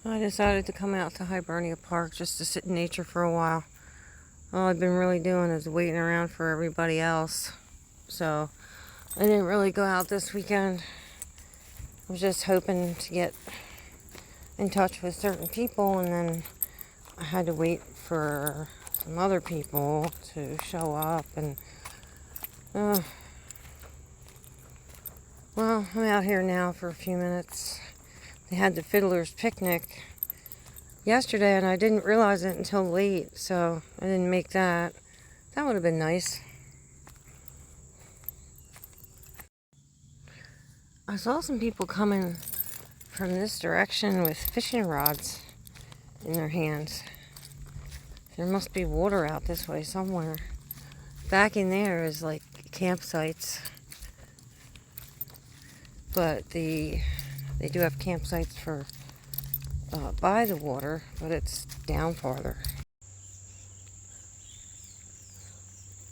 I decided to come out to Hibernia Park just to sit in nature for a while. All I've been really doing is waiting around for everybody else. So I didn't really go out this weekend. I was just hoping to get in touch with certain people, and then I had to wait for some other people to show up. And well, I'm out here now for a few minutes. They had the Fiddler's Picnic yesterday, and I didn't realize it until late, so I didn't make that. That would have been nice. I saw some people coming from this direction with fishing rods in their hands. There must be water out this way somewhere. Back in there is like campsites, but they do have campsites for by the water, but it's down farther.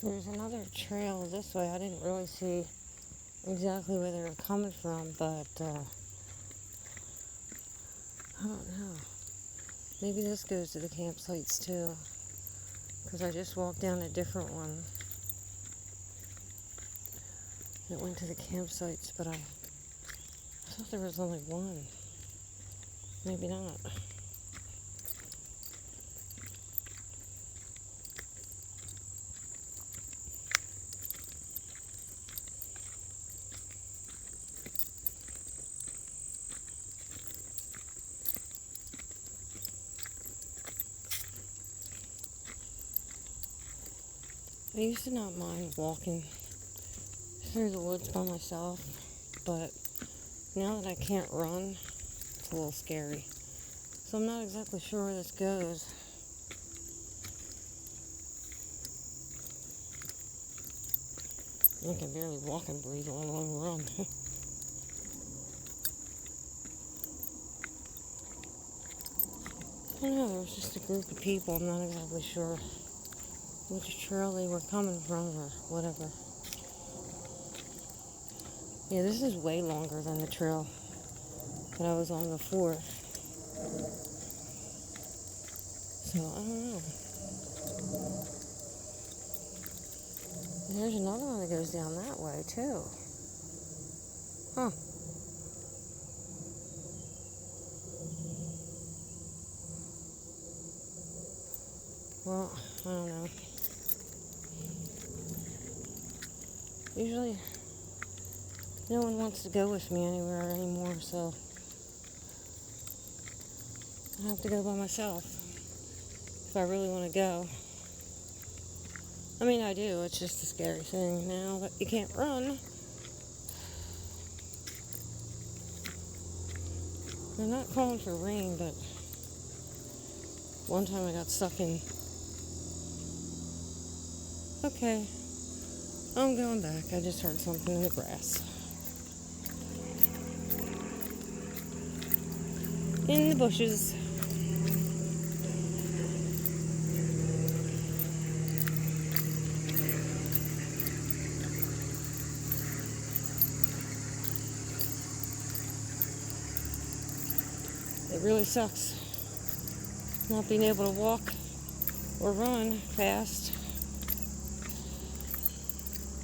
There's another trail this way. I didn't really see exactly where they were coming from, but I don't know. Maybe this goes to the campsites too, because I just walked down a different one that went to the campsites, but I thought there was only one. Maybe not. I used to not mind walking through the woods by myself, but now that I can't run, it's a little scary. So I'm not exactly sure where this goes. I can barely walk and breathe, let alone run. I don't know, there was just a group of people. I'm not exactly sure which trail they were coming from or whatever. Yeah, this is way longer than the trail that I was on before. So, I don't know. There's another one that goes down that way, too. Huh. Well, I don't know. Usually, no one wants to go with me anywhere anymore, so I have to go by myself if I really want to go. I mean, I do. It's just a scary thing now that you can't run. They're not calling for rain, but one time I got stuck in. Okay, I'm going back. I just heard something in the grass. In the bushes. It really sucks not being able to walk or run fast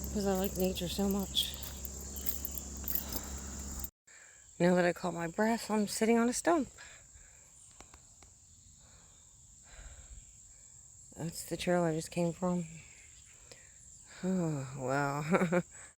because I like nature so much. Now that I caught my breath, I'm sitting on a stump. That's the trail I just came from. Oh, wow.